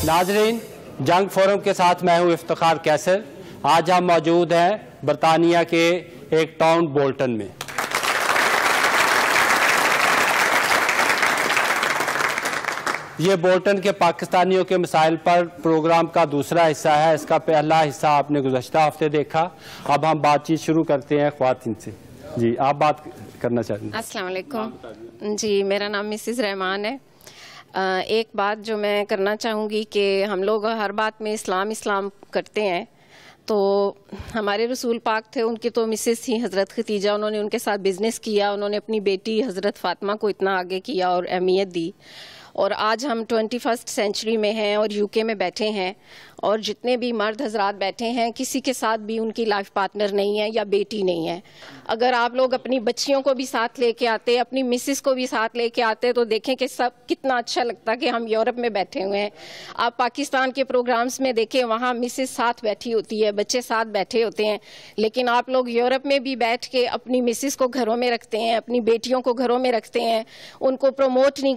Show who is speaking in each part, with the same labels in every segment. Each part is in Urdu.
Speaker 1: ناظرین، جنگ فورم کے ساتھ میں ہوں افتخار کیسر۔ آج ہم موجود ہیں برطانیہ کے ایک ٹاؤن بولٹن میں۔ یہ بولٹن کے پاکستانیوں کے مسائل پر پروگرام کا دوسرا حصہ ہے۔ اس کا پہلا حصہ آپ نے گزشتہ ہفتے دیکھا۔ اب ہم بات چیت شروع کرتے ہیں خواتین سے۔ جی، آپ بات کرنا چاہتے ہیں؟
Speaker 2: السلام علیکم جی، میرا نام مسز رحمان ہے۔ ایک بات جو میں کرنا چاہوں گی کہ ہم لوگ ہر بات میں اسلام کرتے ہیں، تو ہمارے رسول پاک تھے، ان کی تو مسز تھی حضرت ختیجہ، انہوں نے ان کے ساتھ بزنس کیا، انہوں نے اپنی بیٹی حضرت فاطمہ کو اتنا آگے کیا اور اہمیت دی۔ اور آج ہم 21 سینچری میں ہیں اور UK میں بیٹھے ہیں، اور جتنے بھی مرد حضرات بیٹھے ہیں کسی کے ساتھ بھی ان کی لائف پارٹنر نہیں ہے یا بیٹی نہیں ہے۔ اگر آپ لوگ اپنی بچیوں کو بھی ساتھ لے کے آتے، اپنی مسز کو بھی ساتھ لے کے آتے، تو دیکھیں کہ سب کتنا اچھا لگتا کہ ہم یورپ میں بیٹھے ہوئے ہیں۔ آپ پاکستان کے پروگرامز میں دیکھیں، وہاں مسز ساتھ بیٹھی ہوتی ہے، بچے ساتھ بیٹھے ہوتے ہیں، لیکن آپ لوگ یورپ میں بھی بیٹھ کے اپنی مسز کو گھروں میں رکھتے ہیں، اپنی بیٹیوں کو گھروں میں رکھتے ہیں، ان کو پروموٹ نہیں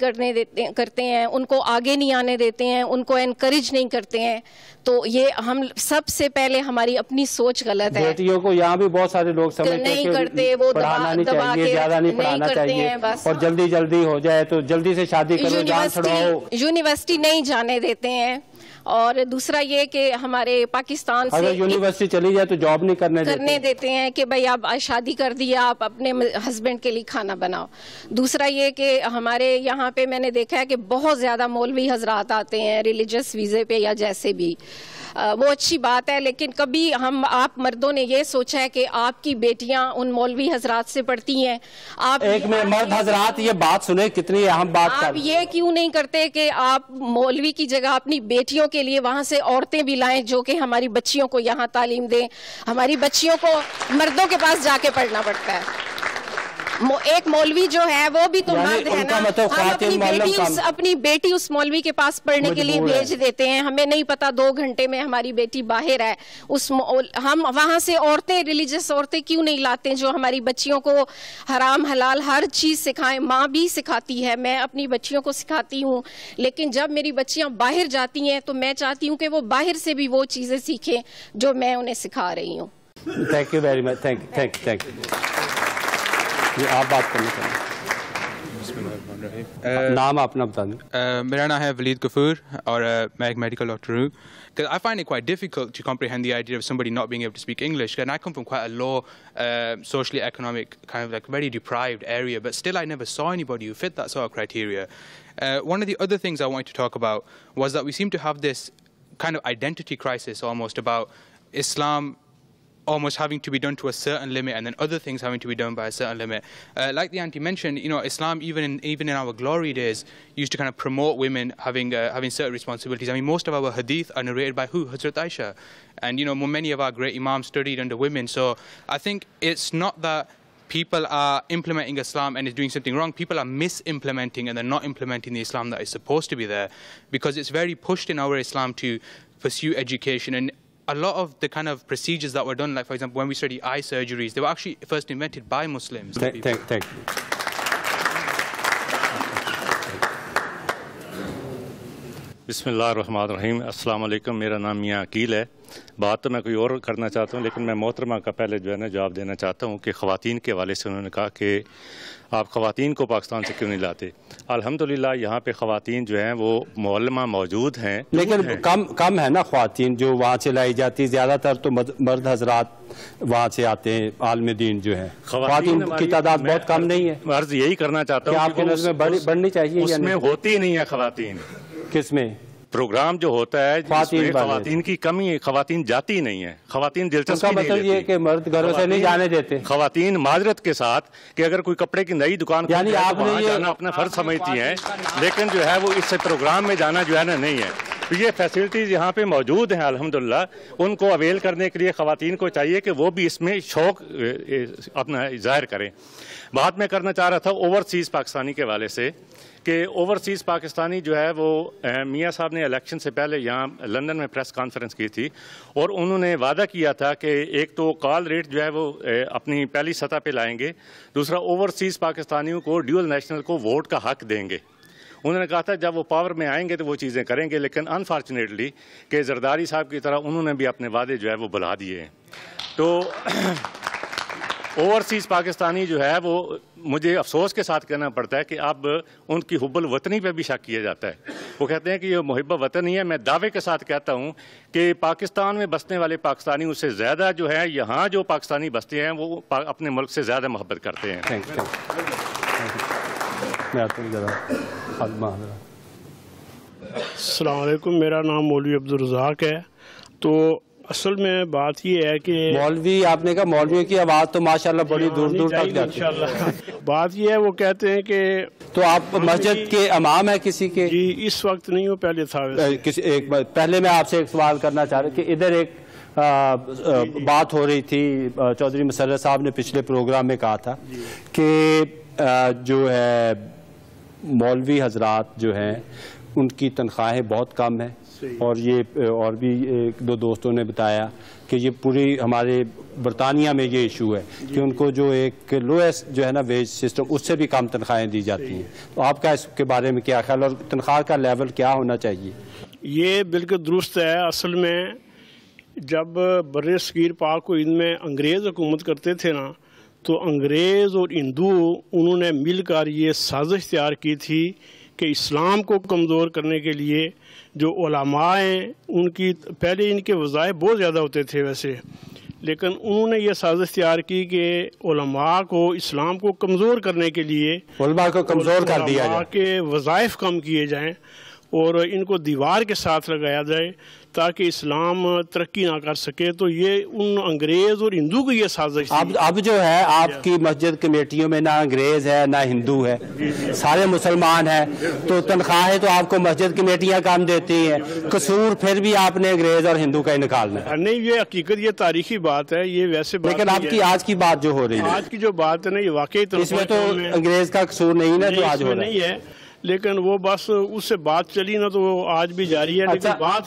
Speaker 2: کرتے ہیں، ان کو آگے نہیں آنے دیتے ہیں، ان کو انکریج نہیں کرتے ہیں۔ تو یہ ہم سب سے پہلے ہماری اپنی سوچ غلط ہے۔
Speaker 1: بیٹیوں کو یہاں بھی بہت سارے لوگ سمجھتے ہیں کہ پڑھانا نہیں چاہیے، زیادہ نہیں پڑھانا چاہیے، اور جلدی ہو جائے تو جلدی سے شادی کرو، جان چھڑاؤ،
Speaker 2: یونیورسٹی نہیں جانے دیتے ہیں۔ اور دوسرا یہ کہ ہمارے پاکستان سے
Speaker 1: اگر یونیورسٹی چلی جائے تو جاب نہیں کرنے
Speaker 2: دیتے ہیں کہ بھائی آپ شادی کر دیا، آپ اپنے ہسبینڈ کے لیے کھانا بناؤ۔ دوسرا یہ کہ ہمارے یہاں پہ میں نے دیکھا ہے کہ بہت زیادہ مولوی حضرات آتے ہیں ریلیجس ویزے پہ یا جیسے بھی، وہ اچھی بات ہے، لیکن کبھی آپ مردوں نے یہ سوچا ہے کہ آپ کی بیٹیاں ان مولوی حضرات سے پڑھتی ہیں؟ آپ
Speaker 1: ایک میں مرد حضرات یہ بات سنیں، کتنی اہم بات
Speaker 2: آپ یہ کیوں نہیں کرتے کہ آپ مولوی کی جگہ اپنی بیٹیوں کے لیے وہاں سے عورتیں بھی لائیں جو کہ ہماری بچیوں کو یہاں تعلیم دیں؟ ہماری بچیوں کو مردوں کے پاس جا کے پڑھنا پڑتا ہے۔ ایک مولوی جو ہے وہ بھی تو مرد ہے نا، ہم اپنی بیٹی اس مولوی کے پاس پڑھنے کے لیے بھیج دیتے ہیں، ہمیں نہیں پتا 2 گھنٹے میں ہماری بیٹی باہر ہے، ہم وہاں سے عورتیں، ریلیجس عورتیں کیوں نہیں لاتے جو ہماری بچیوں کو حرام حلال ہر چیز سکھائیں؟ ماں بھی سکھاتی ہے، میں اپنی بچیوں کو سکھاتی ہوں، لیکن جب میری بچیاں باہر جاتی ہیں تو میں چاہتی ہوں کہ وہ باہر سے بھی وہ چیزیں سیکھیں جو میں انہیں سکھا رہی ہوں۔
Speaker 1: Thank you very much, thank you. آپ بات کرنا چاہیں؟ نام اپنا بتا دیں۔
Speaker 3: میرا نام ہے ولید غفور اور میں ایک میڈیکل ڈاکٹر ہوں۔ I find it quite difficult to comprehend the idea of somebody not being able to speak English. And I come from quite a low, socially economic, kind of like very deprived area, but still I never saw anybody who fit that sort of criteria. One of the other things I wanted to talk about was that we seem to have this kind of identity crisis almost about Islam almost having to be done to a certain limit, and then other things having to be done by a certain limit. Like the auntie mentioned, you know, Islam even in our glory days used to kind of promote women having certain responsibilities. I mean, most of our hadith are narrated by who? Hazrat Aisha. And, you know, many of our great imams studied under women. So I think it's not that people are implementing Islam and is doing something wrong. People are misimplementing and they're not implementing the Islam that is supposed to be there, because it's very pushed in our Islam to pursue education. And a lot of the kind of procedures that were done, like for example when we study eye surgeries, they were actually first invented by Muslims.
Speaker 1: Thank you.
Speaker 4: بسم اللہ الرحمن الرحیم۔ السلام علیکم، میرا نام میاں عقیل ہے۔ بات تو میں کوئی اور کرنا چاہتا ہوں، لیکن میں محترمہ کا پہلے جو ہے نا جواب دینا چاہتا ہوں کہ خواتین کے حوالے سے انہوں نے کہا کہ آپ خواتین کو پاکستان سے کیوں نہیں لاتے۔ الحمدللہ یہاں پہ خواتین جو ہیں وہ معلمہ موجود ہیں،
Speaker 1: لیکن کم ہے نا خواتین جو وہاں سے لائی جاتی، زیادہ تر تو مرد حضرات وہاں سے آتے ہیں، عالم دین جو ہے، خواتین کی تعداد بہت کم نہیں ہے۔
Speaker 4: عرض یہی کرنا چاہتا ہوں
Speaker 1: آپ کی نظر میں بڑھنی چاہیے،
Speaker 4: اس میں ہوتی نہیں ہے خواتین۔
Speaker 1: کس میں؟
Speaker 4: پروگرام جو ہوتا ہے خواتین کی کمی ہے، خواتین جاتی نہیں ہے، خواتین دلچسپی نہیں لیتی۔
Speaker 1: یہ کہ مرد گھروں سے نہیں جانے دیتے
Speaker 4: خواتین معذرت کے ساتھ کہ اگر کوئی کپڑے کی نئی دکان یعنی آپ نے جانا اپنا فرض سمجھتی ہیں، لیکن جو ہے وہ اس سے پروگرام میں جانا جو ہے نا نہیں ہے۔ تو یہ فیسلٹیز یہاں پہ موجود ہیں الحمدللہ، ان کو اویل کرنے کے لیے خواتین کو چاہیے کہ وہ بھی اس میں شوق اپنا ظاہر کریں۔ بات میں کرنا چاہ رہا تھا اوورسیز پاکستانی کے حوالے سے کہ اوورسیز پاکستانی جو ہے وہ میاں صاحب نے الیکشن سے پہلے یہاں لندن میں پریس کانفرنس کی تھی، اور انہوں نے وعدہ کیا تھا کہ ایک تو کال ریٹ جو ہے وہ اپنی پہلی سطح پہ لائیں گے، دوسرا اوورسیز پاکستانیوں کو ڈیول نیشنل کو ووٹ کا حق دیں گے۔ انہوں نے کہا تھا جب وہ پاور میں آئیں گے تو وہ چیزیں کریں گے، لیکن انفارچونیٹلی کہ زرداری صاحب کی طرح انہوں نے بھی اپنے وعدے جو ہے وہ بھلا دیے ہیں. تو اوورسیز پاکستانی جو ہے وہ مجھے افسوس کے ساتھ کہنا پڑتا ہے کہ اب ان کی حب الوطنی پہ بھی شک کیا جاتا ہے. وہ کہتے ہیں کہ یہ محب وطنی ہے. میں دعوے کے ساتھ کہتا ہوں کہ پاکستان میں بسنے والے پاکستانی اس سے زیادہ جو ہے یہاں جو پاکستانی بستے ہیں وہ اپنے ملک سے زیادہ محبت کرتے ہیں.
Speaker 5: السلام علیکم، میرا نام مولوی عبدالرزاق ہے. تو اصل میں بات یہ ہے کہ
Speaker 1: مولوی آپ نے کہا مولویوں کی آواز تو ماشاءاللہ بڑی دور دور تک جاتی ہے.
Speaker 5: بات یہ ہے وہ کہتے ہیں کہ
Speaker 1: تو آپ مسجد کے امام ہیں کسی کے؟
Speaker 5: جی اس وقت نہیں، وہ پہلے تھا.
Speaker 1: پہلے میں آپ سے ایک سوال کرنا چاہ رہا کہ ادھر ایک بات ہو رہی تھی، چودھری مسرت صاحب نے پچھلے پروگرام میں کہا تھا کہ جو ہے مولوی حضرات جو ہیں ان کی تنخواہیں بہت کم ہیں، اور یہ اور بھی ایک دو دوستوں نے بتایا کہ یہ پوری ہمارے برطانیہ میں یہ ایشو ہے کہ ان کو جو ایک لویسٹ جو ہے نا ویج سسٹم اس سے بھی کم تنخواہیں دی جاتی ہیں. تو آپ کا اس کے بارے میں کیا خیال، اور تنخواہ کا لیول کیا ہونا چاہیے؟
Speaker 5: یہ بالکل درست ہے. اصل میں جب بر صغیر پاک و ہند میں انگریز حکومت کرتے تھے نا، تو انگریز اور ہندو انہوں نے مل کر یہ سازش تیار کی تھی کہ اسلام کو کمزور کرنے کے لیے جو علماء ہیں ان کی پہلے ان کے وظائف بہت زیادہ ہوتے تھے ویسے، لیکن انہوں نے یہ سازش تیار کی کہ علماء کو اسلام کو کمزور کرنے کے لیے
Speaker 1: علماء کو کمزور کر دیا جائے،
Speaker 5: علماء کے وظائف کم کیے جائیں اور ان کو دیوار کے ساتھ لگایا جائے تاکہ اسلام ترقی نہ کر سکے. تو یہ ان انگریز اور ہندو کی یہ سازش تھی.
Speaker 1: اب جو ہے آپ کی مسجد کمیٹیوں میں نہ انگریز ہے نہ ہندو ہے، سارے مسلمان ہیں، تو تنخواہیں تو آپ کو مسجد کمیٹیاں کام دیتی ہیں، قصور پھر بھی آپ نے انگریز اور ہندو کا ہی نکالنا ہے.
Speaker 5: نہیں، یہ حقیقت، یہ تاریخی بات ہے، یہ ویسے بات
Speaker 1: لیکن آپ کی آج کی بات جو ہو رہی ہے،
Speaker 5: آج کی جو بات ہے نا، یہ واقعی
Speaker 1: اس میں تو انگریز کا قصور نہیں نا جو آج ہو رہا
Speaker 5: نہیں ہے، لیکن وہ بس اس سے بات چلی نا تو وہ آج بھی جاری ہے.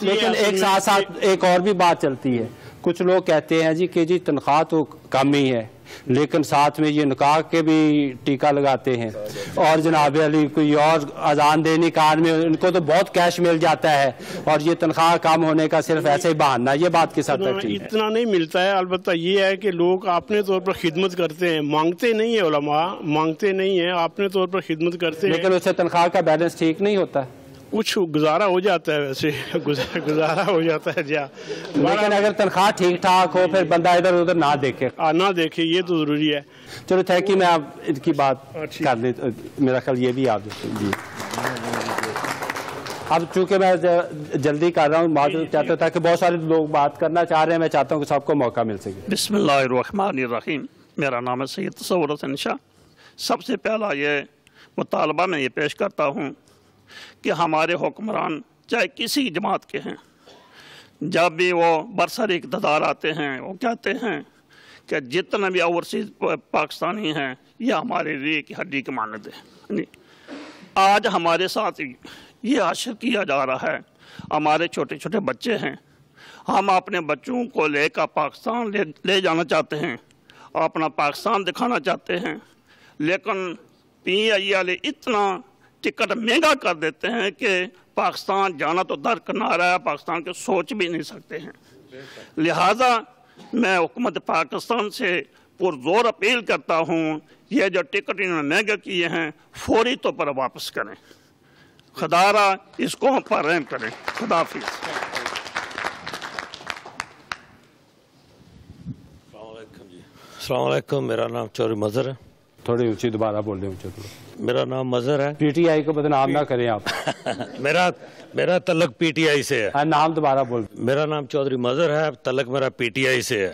Speaker 1: لیکن ایک ساتھ ساتھ ایک اور بھی بات چلتی ہے. کچھ لوگ کہتے ہیں جی کہ جی تنخواہ تو کم ہی ہے، لیکن ساتھ میں یہ نکاح کے بھی ٹیکہ لگاتے ہیں، اور جناب علی کوئی اور اذان دینی کار میں ان کو تو بہت کیش مل جاتا ہے، اور یہ تنخواہ کم ہونے کا صرف ایسے ہی بہانہ. یہ بات کس حد تک ٹھیک ہے؟
Speaker 5: اتنا نہیں ملتا ہے. البتہ یہ ہے کہ لوگ اپنے طور پر خدمت کرتے ہیں، مانگتے نہیں ہیں. علماء مانگتے نہیں ہیں، اپنے طور پر خدمت کرتے ہیں،
Speaker 1: لیکن اس سے تنخواہ کا بیلنس ٹھیک نہیں ہوتا.
Speaker 5: کچھ گزارا ہو جاتا ہے، ویسے گزارا ہو جاتا ہے جا.
Speaker 1: لیکن اگر تنخواہ ٹھیک ٹھاک ہو پھر بندہ ادھر ادھر نہ دیکھے،
Speaker 5: یہ تو ضروری ہے.
Speaker 1: چلو تھینک یو. میں آپ ان کی بات کر لیں، میرا خیال یہ بھی آپ جی. اب چونکہ میں جلدی کر رہا ہوں، معذرت چاہتا تھا کہ بہت سارے لوگ بات کرنا چاہ رہے ہیں، میں چاہتا ہوں کہ سب کو موقع مل سکے.
Speaker 6: بسم اللہ الرحمن الرحیم. میرا نام ہے سید تصور حسین شاہ. سب سے پہلا یہ مطالبہ میں یہ پیش کرتا ہوں کہ ہمارے حکمران چاہے کسی جماعت کے ہیں، جب بھی وہ برسر اقتدار آتے ہیں وہ کہتے ہیں کہ جتنے بھی اوورسیز پاکستانی ہیں یہ ہمارے ریڑھ کی ہڈی کے مانند ہیں. آج ہمارے ساتھ یہ حشر کیا جا رہا ہے. ہمارے چھوٹے چھوٹے بچے ہیں، ہم اپنے بچوں کو لے کر پاکستان لے جانا چاہتے ہیں، اپنا پاکستان دکھانا چاہتے ہیں، لیکن PI والے اتنا ٹکٹ مہنگا کر دیتے ہیں کہ پاکستان جانا تو درکنار ہے، پاکستان کے سوچ بھی نہیں سکتے ہیں. لہذا میں حکومت پاکستان سے پرزور اپیل کرتا ہوں، یہ جو ٹکٹ انہوں نے مہنگے کیے ہیں فوری طور پر واپس کریں. خدا را اس قوم پر رحم کریں. خدا حافظ.
Speaker 7: السلام علیکم. میرا نام چودھری مظہر ہے.
Speaker 1: تھوڑی اونچی دوبارہ بول رہے ہیں.
Speaker 7: میرا نام مظہر ہے.
Speaker 1: PTI کو بدنام نہ کریں آپ.
Speaker 7: میرا تعلق PTI سے ہے.
Speaker 1: نام دوبارہ بول.
Speaker 7: میرا نام چودھری مظہر ہے، تعلق میرا PTI سے ہے.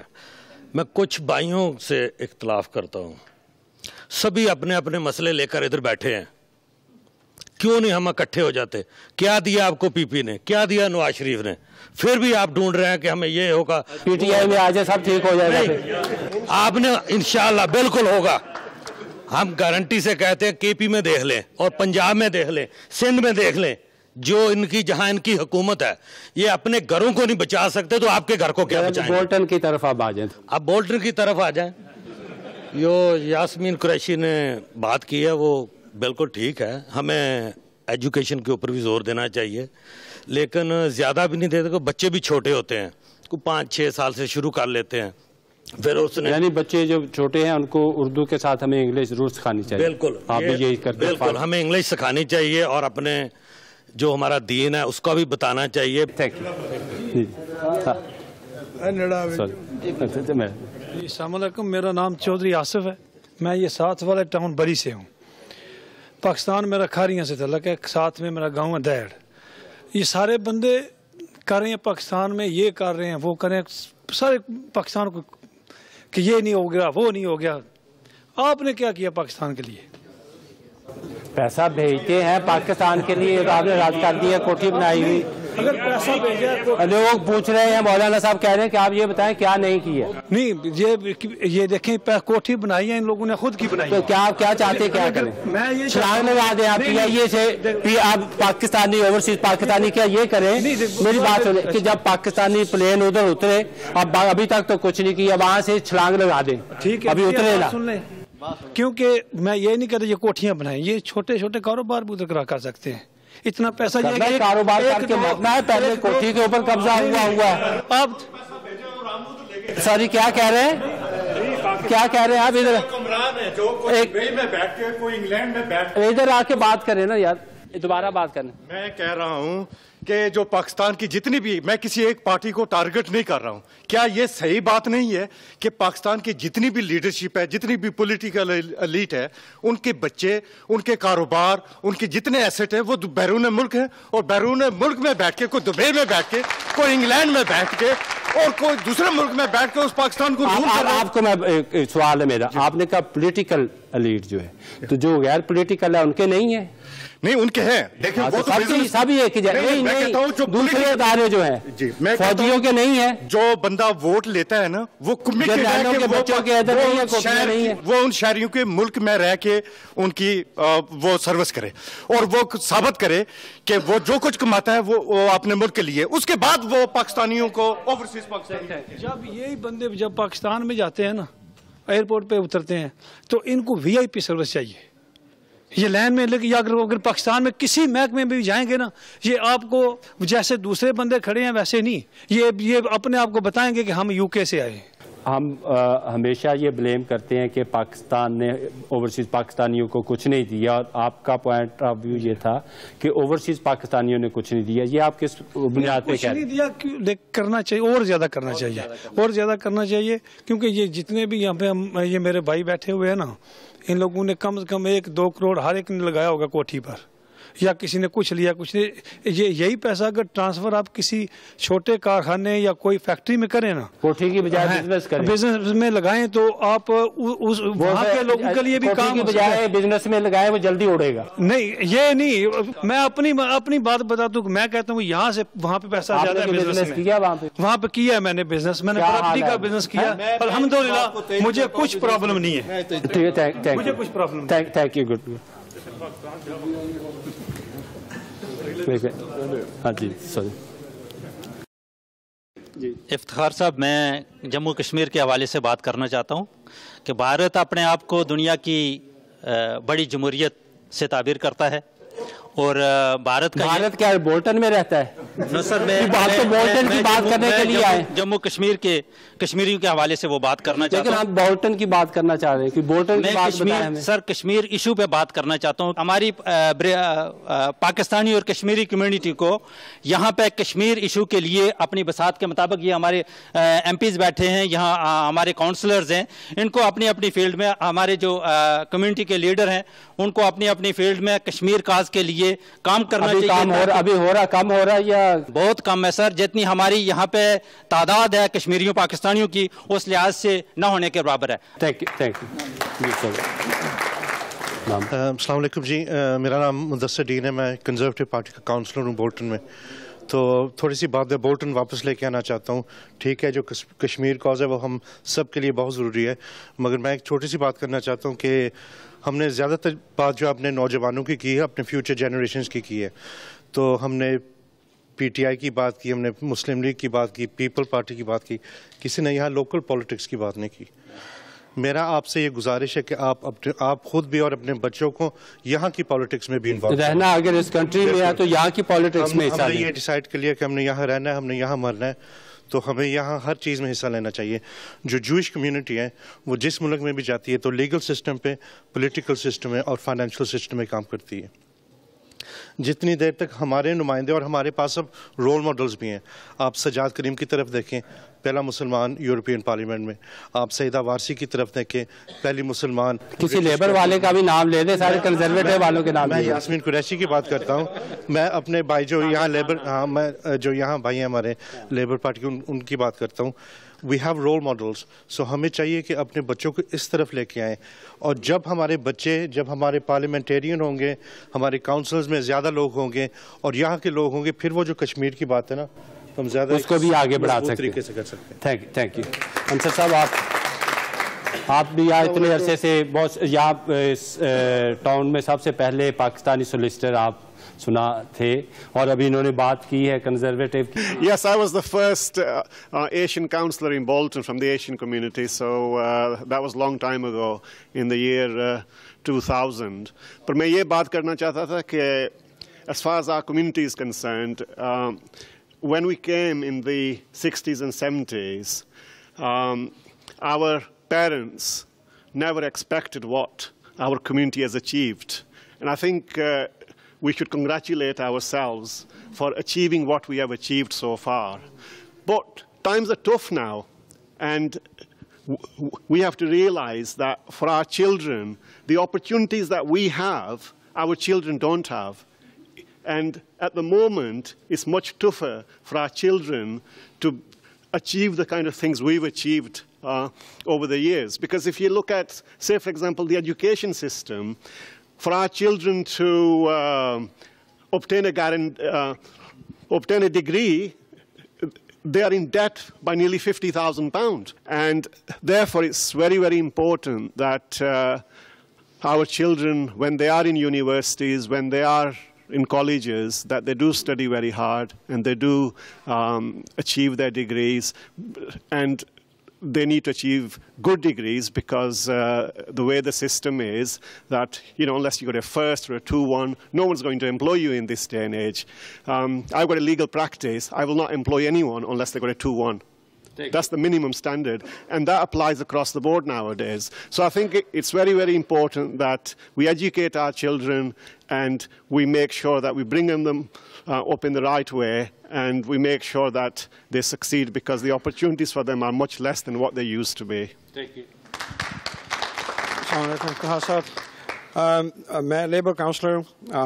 Speaker 7: میں کچھ بھائیوں سے اختلاف کرتا ہوں. سبھی اپنے اپنے مسئلے لے کر ادھر بیٹھے ہیں، کیوں نہیں ہم اکٹھے ہو جاتے؟ کیا دیا آپ کو PP نے، کیا دیا نواز شریف نے؟ پھر بھی آپ ڈھونڈ رہے ہیں کہ ہمیں یہ ہوگا.
Speaker 1: PTI میں آ جائے سب ٹھیک ہو جائے گا.
Speaker 7: آپ نے انشاءاللہ بالکل ہوگا. ہم گارنٹی سے کہتے ہیں KP میں دیکھ لیں اور پنجاب میں دیکھ لیں، سندھ میں دیکھ لیں، جو ان کی جہاں ان کی حکومت ہے یہ اپنے گھروں کو نہیں بچا سکتے تو آپ کے گھر کو کیا بچائیں؟
Speaker 1: بولٹن کی طرف آپ آ جائیں.
Speaker 7: اب بولٹن کی طرف آ جائیں. جو یاسمین قریشی نے بات کی ہے وہ بالکل ٹھیک ہے. ہمیں ایجوکیشن کے اوپر بھی زور دینا چاہیے، لیکن زیادہ بھی نہیں دیتے، بچے بھی چھوٹے ہوتے ہیں، کوئی 5-6 سال سے شروع کر لیتے ہیں، پھر اس نے
Speaker 1: یعنی بچے جو چھوٹے ہیں ان کو اردو کے ساتھ ہمیں انگلش ضرور سکھانی چاہیے.
Speaker 7: بالکل
Speaker 1: آپ بھی یہی کرتے ہیں.
Speaker 7: بالکل ہمیں انگلش سکھانی چاہیے اور اپنے جو ہمارا دین ہے اس کا بھی بتانا چاہیے.
Speaker 1: Thank you.
Speaker 8: السلام علیکم، میرا نام چودھری آصف ہے، میں یہ ساتھ والے ٹاؤن بری سے ہوں. پاکستان میرا کھاریاں سے تعلق ہے، ساتھ میں میرا گاؤں ہے دیڑ. یہ سارے بندے کر رہے ہیں پاکستان میں، یہ کر رہے ہیں وہ کر رہے ہیں، سارے پاکستان کو کہ یہ نہیں ہو گیا وہ نہیں ہو گیا. آپ نے کیا کیا پاکستان کے لیے؟
Speaker 1: پیسہ بھیجتے ہیں پاکستان کے لیے، آپ نے راج کر دی ہے، کوٹھی بنائی ہوئی.
Speaker 8: اگر پیسہ بھیجا
Speaker 1: لوگ پوچھ رہے ہیں، مولانا صاحب کہہ رہے ہیں کہ آپ یہ بتائیں کیا نہیں کیا.
Speaker 8: نہیں، یہ دیکھیں کوٹھی بنائی ہے ان لوگوں نے خود کی بنائی.
Speaker 1: تو کیا چاہتے کیا کریں؟ چھلانگ لگا دیں آپ پی آئی اے سے، آپ پاکستانی اوورسیز پاکستانی کیا یہ کریں؟ میری بات سنیں کہ جب پاکستانی پلین ادھر اترے، اب ابھی تک تو کچھ نہیں کیا، وہاں سے چھلانگ لگا دیں.
Speaker 8: ٹھیک ہے،
Speaker 1: ابھی اترے نا.
Speaker 8: کیونکہ میں یہ نہیں کہتا یہ کوٹھیاں بنائیں، یہ چھوٹے چھوٹے کاروبار بھی ادھر کر سکتے ہیں. اتنا پیسہ
Speaker 1: کاروبار کر کے مرنا ہے، پہلے کوٹھی کے اوپر قبضہ ہوا ہے.
Speaker 8: اب
Speaker 1: سوری کیا کہہ رہے ہیں؟ کیا کہہ رہے ہیں آپ؟ ادھر آ کے بات کریں نا یار، دوبارہ بات کریں.
Speaker 9: میں کہہ رہا ہوں کہ جو پاکستان کی جتنی بھی، میں کسی ایک پارٹی کو ٹارگٹ نہیں کر رہا ہوں، کیا یہ صحیح بات نہیں ہے کہ پاکستان کی جتنی بھی لیڈرشپ ہے، جتنی بھی پولیٹیکل ایلیٹ ہے، ان کے بچے، ان کے کاروبار، ان کے جتنے ایسٹ ہیں وہ بیرون ملک ہیں، اور بیرون ملک میں بیٹھ کے، کوئی دبئی میں بیٹھ کے، کوئی انگلینڈ میں بیٹھ کے، اور کوئی دوسرے ملک میں بیٹھ کے اس پاکستان کو رول کر رہا ہے.
Speaker 1: آپ کو میں سوال ہے میرا، آپ نے کہا پولیٹیکل ایلیٹ جو ہے، تو جو غیر پولیٹیکل ہے ان کے نہیں ہے؟
Speaker 9: نہیں، ان کے ہیں. دیکھیں وہ تو
Speaker 1: سب ایک ہی جگہ، نہیں دوسرے ادارے جو ہیں فوجیوں کے نہیں ہیں.
Speaker 9: جو بندہ ووٹ لیتا ہے نا، وہ وہ ان شہریوں کے ملک میں رہ کے ان کی وہ سروس کرے اور وہ ثابت کرے کہ وہ جو کچھ کماتا ہے وہ اپنے ملک کے لیے، اس کے بعد وہ پاکستانیوں کو اوورسیز پاکستان.
Speaker 8: جب یہی بندے جب پاکستان میں جاتے ہیں نا، ایئرپورٹ پہ اترتے ہیں، تو ان کو وی آئی پی سروس چاہیے. یہ لائن میں یا اگر پاکستان میں کسی محکمے میں بھی جائیں گے نا، یہ آپ کو جیسے دوسرے بندے کھڑے ہیں ویسے نہیں، یہ اپنے آپ کو بتائیں گے کہ ہم یو کے سے آئے.
Speaker 1: ہم ہمیشہ یہ بلیم کرتے ہیں کہ پاکستان نے اوورسیز پاکستانیوں کو کچھ نہیں دیا، اور آپ کا پوائنٹ آف ویو یہ تھا کہ اوورسیز پاکستانیوں نے کچھ نہیں دیا. یہ آپ کس بنیاد پہ کہہ رہے ہیں؟
Speaker 8: کچھ نہیں دیا، کرنا چاہیے، اور زیادہ کرنا چاہیے، اور زیادہ کرنا چاہیے. کیونکہ یہ جتنے بھی یہاں پہ یہ میرے بھائی بیٹھے ہوئے ہیں نا، ان لوگوں نے کم سے کم 1-2 کروڑ ہر ایک نے لگایا ہوگا کوٹھی پر، یا کسی نے کچھ لیا کچھ نہیں. یہی پیسہ اگر ٹرانسفر آپ کسی چھوٹے کارخانے یا کوئی فیکٹری میں کریں نا،
Speaker 1: کوٹھی کی بجائے بزنس کریں،
Speaker 8: بزنس میں لگائیں، تو آپ وہاں کے لوگوں کے لیے بھی کام
Speaker 1: کی بجائے بزنس میں لگائیں، وہ جلدی اڑے گا.
Speaker 8: نہیں، یہ نہیں، میں اپنی بات بتاتا ہوں. میں کہتا ہوں یہاں سے وہاں پہ پیسہ زیادہ ہے.
Speaker 1: بزنس کیا وہاں پہ
Speaker 8: کیا ہے میں نے بزنس، میں نے پراپرٹی کا بزنس کیا، الحمدللہ مجھے کچھ پرابلم نہیں ہے. مجھے کچھ پرابلم نہیں.
Speaker 1: Thank you. گڈ. ہاں جی سوری.
Speaker 10: افتخار صاحب، میں جموں کشمیر کے حوالے سے بات کرنا چاہتا ہوں کہ بھارت اپنے آپ کو دنیا کی بڑی جمہوریت سے تعبیر کرتا ہے، اور بھارت
Speaker 1: کیا بولٹن میں رہتا ہے؟
Speaker 10: نو سر، میں
Speaker 1: بولٹن کی بات کرنے کے لیے آئے.
Speaker 10: جموں کشمیر کے کشمیریوں کے حوالے سے وہ بات کرنا چاہتا ہوں.
Speaker 1: لیکن آپ بولٹن کی بات کرنا چاہ رہے ہیں کہ بولٹن کی بات بتائیں ہمیں.
Speaker 10: سر، کشمیر ایشو پہ بات کرنا چاہتا ہوں. ہماری پاکستانی اور کشمیری کمیونٹی کو یہاں پہ کشمیر ایشو کے لیے اپنی بساط کے مطابق، یہ ہمارے ایم پیز بیٹھے ہیں یہاں، ہمارے کاؤنسلرز ہیں، ان کو اپنی اپنی فیلڈ میں، ہمارے جو کمیونٹی کے لیڈر ہیں ان کو اپنی اپنی فیلڈ میں کشمیر کاز کے لیے کام کرنا چاہیے.
Speaker 1: ابھی کم ہو رہا ہے یا
Speaker 10: بہت کم ہے سر؟ جتنی ہماری یہاں پہ تعداد ہے کشمیریوں پاکستانیوں کی، اس لحاظ سے نہ ہونے کے برابر ہے.
Speaker 1: Thank you.
Speaker 11: السلام علیکم جی، میرا نام مدثر الدین ہے، میں کنزرویٹو پارٹی کا کاؤنسلر ہوں بولٹن میں. تو تھوڑی سی بات ہے بولٹن واپس لے کے آنا چاہتا ہوں. ٹھیک ہے، جو کشمیر کاز ہے وہ ہم سب کے لیے بہت ضروری ہے، مگر میں ایک چھوٹی سی بات کرنا چاہتا ہوں کہ ہم نے زیادہ تر بات جو اپنے نوجوانوں کی ہے، اپنے فیوچر جنریشنز کی ہے. تو ہم نے پی ٹی آئی کی بات کی، ہم نے مسلم لیگ کی بات کی، پیپل پارٹی کی بات کی، کسی نے یہاں لوکل پالیٹکس کی بات نہیں کی. میرا آپ سے یہ گزارش ہے کہ آپ خود بھی اور اپنے بچوں کو یہاں کی پالیٹکس میں بھی انوالو
Speaker 1: رہنا. اگر اس کنٹری میں ہے تو یہاں کی پالیٹکس میں حصہ
Speaker 11: ہم نے یہ ڈیسائیڈ کر لیا کہ ہم نے یہاں رہنا ہے, ہم نے یہاں مرنا ہے, تو ہمیں یہاں ہر چیز میں حصہ لینا چاہیے. جو جوئش کمیونٹی ہے وہ جس ملک میں بھی جاتی ہے تو لیگل سسٹم پہ, پولیٹیکل سسٹم میں اور فائنینشیل سسٹم میں کام کرتی ہے. جتنی دیر تک ہمارے نمائندے, اور ہمارے پاس اب رول ماڈلز بھی ہیں, آپ سجاد کریم کی طرف دیکھیں, پہلا مسلمان یورپین پارلیمنٹ میں, آپ سعیدہ وارثی کی طرف دیکھیں, پہلی مسلمان.
Speaker 1: کسی لیبر والے کا بھی نام لے دیں, سارے کنزرویٹو والوں کے نام.
Speaker 11: میں یاسمین قریشی کی بات کرتا ہوں. میں اپنے بھائی جو یہاں میں جو یہاں بھائی ہیں ہمارے لیبر پارٹی کے, ان کی بات کرتا ہوں. وی ہیو رول ماڈلس, سو ہمیں چاہیے کہ اپنے بچوں کو اس طرف لے کے آئیں. اور جب ہمارے بچے, جب ہمارے پارلیمنٹیرین ہوں گے, ہمارے کاؤنسلز میں زیادہ لوگ ہوں گے اور یہاں کے لوگ ہوں گے, پھر وہ جو کشمیر کی بات ہے نا, ہم زیادہ
Speaker 1: اس کو بھی آگے بڑھا سکتے
Speaker 11: طریقے سے کر سکتے ہیں.
Speaker 1: Thank you. انصر صاحب, آپ بھی یہاں اتنے عرصے سے بہت, یہاں ٹاؤن میں سب سے پہلے پاکستانی سولیسٹر آپ سنا تھے, اور ابھی انہوں نے بات کی ہے کنزرویٹو کی.
Speaker 12: Yes, I was the first Asian councillor in Bolton from the Asian community, so that was long time ago in the year 2000. پر میں یہ بات کرنا چاہتا تھا کہ as far as our community is concerned, when we came in the 60s and 70s, our parents never expected what our community has achieved. And I think we should congratulate ourselves for achieving what we have achieved so far. But times are tough now, and we have to realize that for our children, the opportunities that we have, our children don't have. And at the moment, it's much tougher for our children to achieve the kind of things we've achieved over the years. Because if you look at, say, for example, the education system, for our children to obtain a degree, they are in debt by nearly £50,000. And therefore, it's very, very important that our children, when they are in universities, when they are in colleges, that they do study very hard and they do achieve their degrees. And they need to achieve good degrees, because the way the system is that, unless you got a first or a 2-1, no one's going to employ you in this day and age. I've got a legal practice. I will not employ anyone unless they got a 2-1. That's the minimum standard, and that applies across the board nowadays. So I think it's very, very important that we educate our children and we make sure that we bring them up in the right way, and we make sure that they succeed, because the opportunities for them are much less than what they used to be.
Speaker 1: Thank you.
Speaker 13: I'm Labour councillor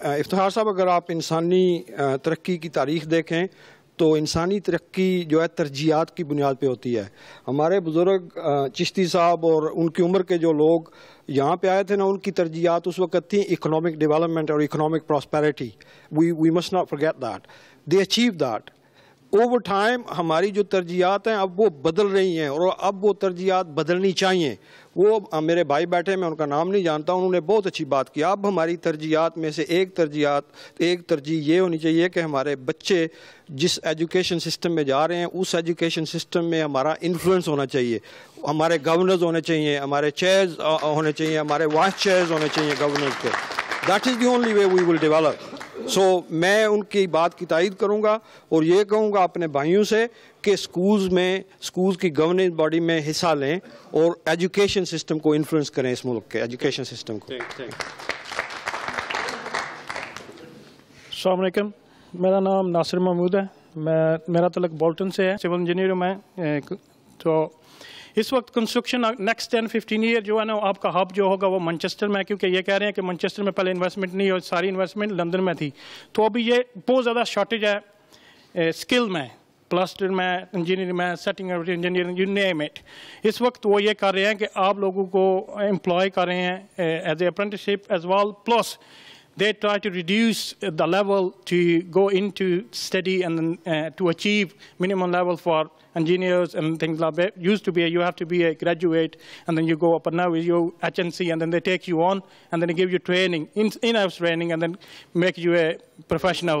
Speaker 13: Iftikhar صاحب, اگر آپ انسانی ترقی کی تاریخ دیکھیں تو انسانی ترقی جو ہے ترجیحات کی بنیاد پہ ہوتی ہے. ہمارے بزرگ چشتی صاحب اور ان کی عمر کے جو لوگ یہاں پہ آئے تھے نا, ان کی ترجیحات اس وقت تھیں اکنامک ڈیولپمنٹ اور economic prosperity. We must not forget that. They achieve that. Over time ہماری جو ترجیحات ہیں اب وہ بدل رہی ہیں, اور اب وہ ترجیحات بدلنی چاہیے. وہ میرے بھائی بیٹھے, میں ان کا نام نہیں جانتا, انہوں نے بہت اچھی بات کی. اب ہماری ترجیحات میں سے ایک ترجیح یہ ہونی چاہیے کہ ہمارے بچے جس ایجوکیشن سسٹم میں جا رہے ہیں, اس ایجوکیشن سسٹم میں ہمارا انفلوئنس ہونا چاہیے. ہمارے گورنرز ہونے چاہیے, ہمارے چیئرز ہونے چاہیے, ہمارے وائس چیئرز ہونے چاہیے گورنرز کے. That is the only way we will develop. سو میں ان کی بات کی تائید کروں گا, اور یہ کہوں گا اپنے بھائیوں سے کہ سکولز کی گورننس باڈی میں حصہ لیں اور ایجوکیشن سسٹم کو انفلوئنس کریں, اس ملک کے ایجوکیشن سسٹم کو.
Speaker 5: السلام علیکم, میرا نام ناصر محمود ہے. میرا تعلق بولٹن سے ہے, سول انجینئر ہوں میں. تو اس وقت کنسٹرکشن نیکسٹ 10-15 ایئر جو ہے نا, آپ کا ہب جو ہوگا وہ منچسٹر میں ہے, کیونکہ یہ کہہ رہے ہیں کہ منچسٹر میں پہلے انویسٹمنٹ نہیں, اور ساری انویسٹمنٹ لندن میں تھی. تو ابھی یہ بہت زیادہ شارٹیج ہے اسکل میں, پلاسٹر میں, انجینئرنگ میں, setting engineering, you name it. اس وقت وہ یہ کر رہے ہیں کہ آپ لوگوں کو امپلائی کر رہے ہیں as a apprenticeship as well, plus they try to reduce the level to go into study and to achieve minimum level for
Speaker 14: engineers and things like that. Used to be, you have to be a graduate, and then you go up, and now is your HNC, and then they take you on, and then they give you training, in-house training, and then make you a professional.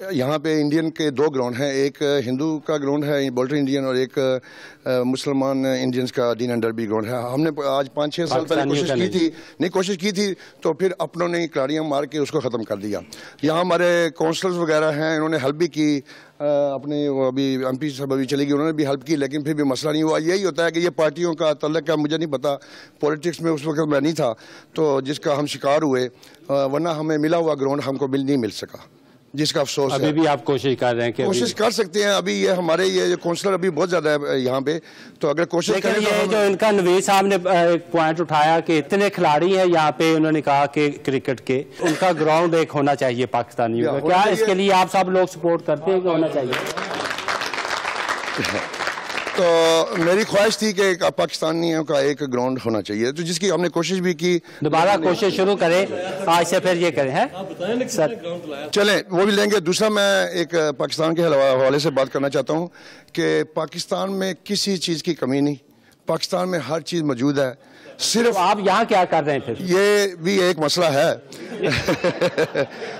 Speaker 15: یہاں پہ انڈین کے 2 گراؤنڈ ہیں, ایک ہندو کا گراؤنڈ ہے بولٹن انڈین, اور ایک مسلمان انڈینز کا ڈین اینڈ ڈربی گراؤنڈ ہے. ہم نے آج 5-6 سال پہلے کوشش کی تھی تو پھر اپنوں نے کلاڑیاں مار کے اس کو ختم کر دیا. یہاں ہمارے کونسلرز وغیرہ ہیں, انہوں نے ہیلپ بھی کی, اپنے ابھی ایم پی صاحب ابھی چلی گئی, انہوں نے بھی ہیلپ کی, لیکن پھر بھی مسئلہ نہیں ہوا. یہی ہوتا ہے کہ یہ پارٹیوں کا تعلق ہے, مجھے نہیں پتا, پولیٹکس میں اس وقت میں نہیں تھا, تو جس کا ہم شکار ہوئے, ورنہ ہمیں ملا ہوا گراؤنڈ ہم کو نہیں مل سکا, جس کا افسوس ہے.
Speaker 1: ابھی بھی آپ کوشش کر رہے ہیں کہ
Speaker 15: کوشش کر سکتے ہیں. ابھی یہ ہمارے یہ کونسلر ابھی بہت زیادہ ہے یہاں پہ, تو اگر کوشش کریں.
Speaker 1: یہ جو ان کا نوید صاحب نے ایک پوائنٹ اٹھایا کہ اتنے کھلاڑی ہیں یہاں پہ, انہوں نے کہا کہ کرکٹ کے ان کا گراؤنڈ ایک ہونا چاہیے پاکستانیوں کا, کیا اس کے لیے آپ سب لوگ سپورٹ کرتے ہیں کہ ہونا چاہیے؟
Speaker 15: تو میری خواہش تھی کہ پاکستانیوں کا ایک گراؤنڈ ہونا چاہیے, تو جس کی ہم نے کوشش بھی کی.
Speaker 1: دوبارہ کوشش شروع کریں, آج سے پھر یہ کریں.
Speaker 15: چلیں وہ بھی لیں گے. دوسرا میں ایک پاکستان کے حوالے سے بات کرنا چاہتا ہوں کہ پاکستان میں کسی چیز کی کمی نہیں, پاکستان میں ہر چیز موجود ہے. صرف
Speaker 1: آپ یہاں کیا کر رہے ہیں پھر؟
Speaker 15: یہ بھی ایک مسئلہ ہے.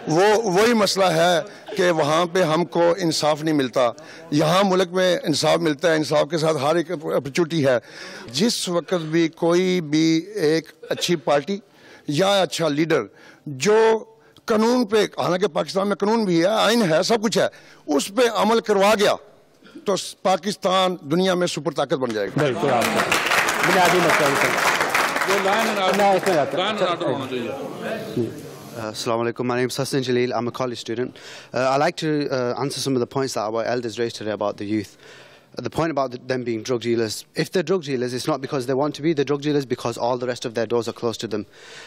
Speaker 15: وہی مسئلہ ہے کہ وہاں پہ ہم کو انصاف نہیں ملتا. یہاں ملک میں انصاف ملتا ہے, انصاف کے ساتھ ہر ایک اپرچونٹی ہے. جس وقت بھی کوئی بھی ایک اچھی پارٹی یا اچھا لیڈر جو قانون پہ, حالانکہ پاکستان میں قانون بھی ہے, آئین ہے, سب کچھ ہے, اس پہ عمل کروا گیا تو پاکستان دنیا میں سپر طاقت بن جائے گا.
Speaker 1: بالکل بنیادی مسئلہ.
Speaker 16: Assalamu alaikum. My name is Hassan Jalil. I'm a college student. I'd like to answer some of the points that our elders raised today about the youth. The point about them being drug dealers. If they're drug dealers, it's not because they want to be. They're drug dealers because all the rest of their doors are closed to them.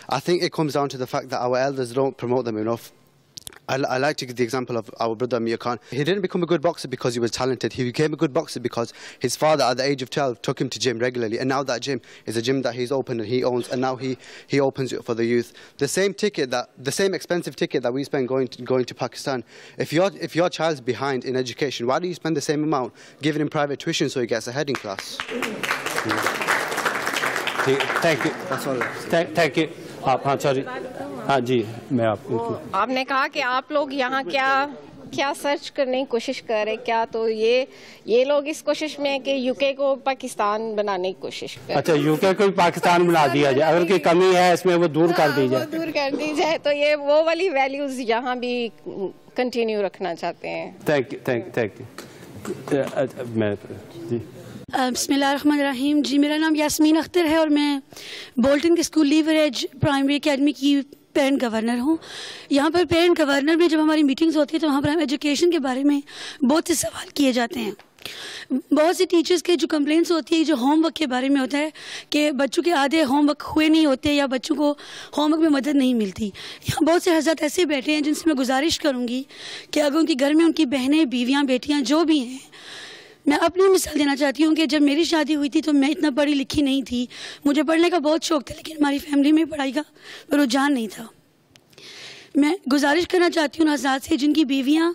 Speaker 16: I think it comes down to the fact that our elders don't promote them enough. I like to give the example of our brother Amir Khan. He didn't become a good boxer because he was talented. He became a good boxer because his father at the age of 12 took him to gym regularly, and now that gym is a gym that he's opened and he owns, and now he opens it for the youth. The same expensive ticket that we spend going to Pakistan, if your child's behind in education, why do you spend the same amount giving him private tuition so he gets a heading class?
Speaker 1: Thank you. That's all. Thank you. Sorry. ہاں جی, میں
Speaker 2: آپ نے کہا کہ آپ لوگ یہاں کیا سرچ کرنے کی کوشش کر رہے, کیا تو یہ لوگ اس کوشش میں کہ یو کے کو پاکستان بنانے کی کوشش کر.
Speaker 1: اچھا, یو کے کو پاکستان بنا دیا جائے, اگر کوئی کمی ہے اس میں وہ دور کر دی جائے.
Speaker 2: دور کر دی جائے تو یہ وہ والی ویلیوز یہاں بھی کنٹینیو رکھنا چاہتے ہیں.
Speaker 1: Thank you.
Speaker 17: بسم اللہ الرحمن الرحیم. جی, میرا نام یاسمین اختر ہے اور میں بولٹن کے اسکول لیوریج پرائمری اکیڈمی کی پیرنٹ گورنر ہوں. یہاں پر پیرنٹ گورنر میں جب ہماری میٹنگز ہوتی ہیں تو وہاں پر ہم ایجوکیشن کے بارے میں بہت سے سوال کیے جاتے ہیں. بہت سی ٹیچرز کے جو کمپلینٹس ہوتی ہے جو ہوم ورک کے بارے میں ہوتا ہے کہ بچوں کے آدھے ہوم ورک ہوئے نہیں ہوتے یا بچوں کو ہوم ورک میں مدد نہیں ملتی. یہاں بہت سے حضرات ایسے بیٹھے ہیں جن سے میں گزارش کروں گی کہ اگر ان کے گھر میں ان کی بہنیں, بیویاں, بیٹیاں جو بھی ہیں, میں اپنی مثال دینا چاہتی ہوں کہ جب میری شادی ہوئی تھی تو میں اتنا پڑھی لکھی نہیں تھی, مجھے پڑھنے کا بہت شوق تھا, لیکن ہماری فیملی میں پڑھائی کا رجحان نہیں تھا. میں گزارش کرنا چاہتی ہوں حضرات سے جن کی بیویاں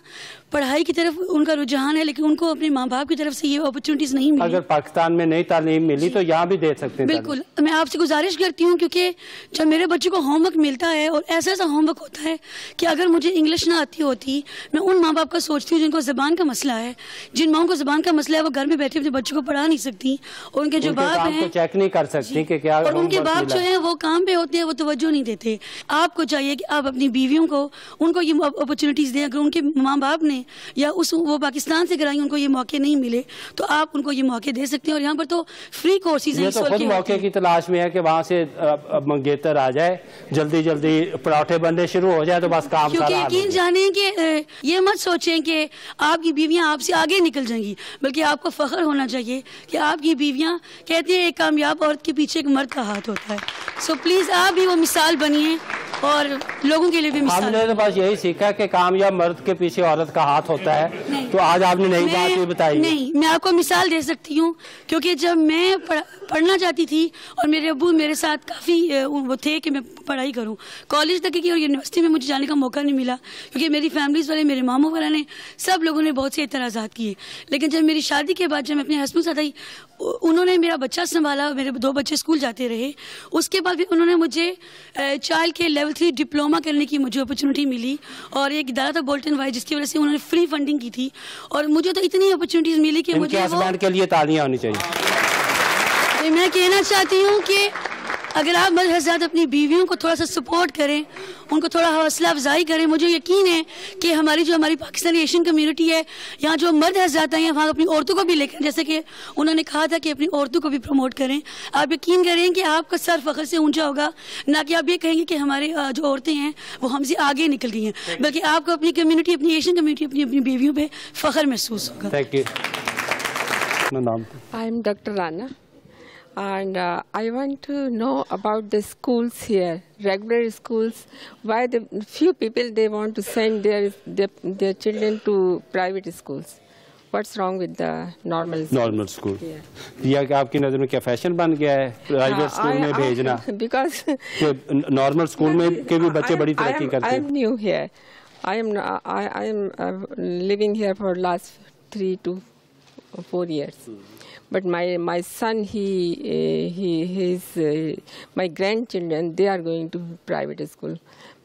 Speaker 17: پڑھائی کی طرف ان کا رجحان ہے لیکن ان کو اپنے ماں باپ کی طرف سے یہ اپرچونٹیز نہیں ملی.
Speaker 1: اگر پاکستان میں نئی تعلیم ملی تو یہاں بھی دے سکتے ہیں.
Speaker 17: بالکل, میں آپ سے گزارش کرتی ہوں کیونکہ جب میرے بچوں کو ہوم ورک ملتا ہے اور ایسا ہوم ورک ہوتا ہے کہ اگر مجھے انگلش نہ آتی ہوتی, میں ان ماں باپ کا سوچتی ہوں جن کو زبان کا مسئلہ ہے, جن ماؤں کو زبان کا مسئلہ ہے, وہ گھر میں بیٹھے اپنے بچوں کو پڑھا نہیں سکتی اور ان کے جو باپ ہیں
Speaker 1: چیک نہیں کر سکتی کہ کیا,
Speaker 17: اور ان کے باپ جو ہیں وہ کام پہ ہوتے ہیں, وہ توجہ نہیں دیتے. آپ کو چاہیے کہ آپ اپنی بیویوں کو ان کو یہ اپرچونیٹیز دیں. اگر ان کے ماں باپ نے یا وہ پاکستان سے کرائیں ان کو یہ موقع نہیں ملے تو آپ ان کو یہ موقع دے سکتے ہیں. اور یہاں پر تو فری کورسز ہیں.
Speaker 1: یہ تو خود موقع کی تلاش میں ہے کہ وہاں سے منگیتر آ جائے, جلدی پراٹھے بندے شروع ہو جائے تو بس کام سارا.
Speaker 17: کیونکہ یقین جانیں کہ یہ مت سوچیں کہ آپ کی بیویاں آپ سے آگے نکل جائیں گی, بلکہ آپ کو فخر ہونا چاہیے کہ آپ کی بیویاں, کہتے ہیں ایک کامیاب عورت کے پیچھے ایک مرد کا ہاتھ ہوتا ہے. سو پلیز آپ بھی وہ مثال بنیے اور لوگوں کے لیے بھی مثال.
Speaker 1: ہم نے تو بس یہی سیکھا کہ کامیاب مرد کے پیچھے عورت کا ہاتھ ہوتا ہے, تو آج آپ نے نئی بات یہ بتائی.
Speaker 17: نہیں, میں آپ کو مثال دے سکتی ہوں, کیونکہ جب میں پڑھنا چاہتی تھی اور میرے ابو میرے ساتھ کافی وہ تھے کہ میں پڑھائی کروں, کالج تک کی اور یونیورسٹی میں مجھے جانے کا موقع نہیں ملا, کیونکہ میری فیملیز والے, میرے ماموں والے نے, سب لوگوں نے بہت سے اعتراضات کیے. لیکن جب میری شادی کے بعد جب میں اپنے ہسبینڈ ساتھ آئی, انہوں نے میرا بچہ سنبھالا, میرے 2 بچے اسکول جاتے رہے. اس کے بعد پھر انہوں نے مجھے چائلڈ کے لیول 3 ڈپلوما کرنے کی مجھے اپرچونیٹی ملی, اور ایک ادارہ تھا بولٹن وائی, جس کی وجہ سے انہوں نے فری فنڈنگ کی تھی, اور مجھے تو اتنی اپرچونیٹیز ملی کہ مجھے
Speaker 1: ہسبینڈ کے لیے تالیاں ہونی چاہیے.
Speaker 17: میں کہنا چاہتی ہوں کہ اگر آپ مرد حضرات اپنی بیویوں کو تھوڑا سا سپورٹ کریں, ان کو تھوڑا حوصلہ افزائی کریں, مجھے یقین ہے کہ ہماری پاکستانی ایشین کمیونٹی ہے, یہاں جو مرد حضرات ہیں وہاں اپنی عورتوں کو بھی لے کر, جیسے کہ انہوں نے کہا تھا کہ اپنی عورتوں کو بھی پروموٹ کریں. آپ یقین کریں کہ آپ کا سر فخر سے اونچا ہوگا, نہ کہ آپ یہ کہیں گے کہ ہمارے جو عورتیں ہیں وہ ہم سے آگے نکل گئی ہیں, بلکہ آپ کو اپنی کمیونٹی, اپنی ایشین کمیونٹی, اپنی بیویوں پہ فخر محسوس ہوگا.
Speaker 1: Thank you.
Speaker 18: I am Dr. Rana, and I want to know about the schools here, regular schools. Why the few people they want to send their children to private schools? What's wrong with the normal school?
Speaker 1: یہ کہ آپ کی نظر میں کیا فیشن بن گیا ہے پرائیویٹ اسکول میں بھیجنا,
Speaker 18: because
Speaker 1: نارمل اسکول میں کے بھی بچے بڑی ترقی کرتے ہیں.
Speaker 18: I am new here. I am living here for last 3 to 4 years. But my son, he's my grandchildren, they are going to private school.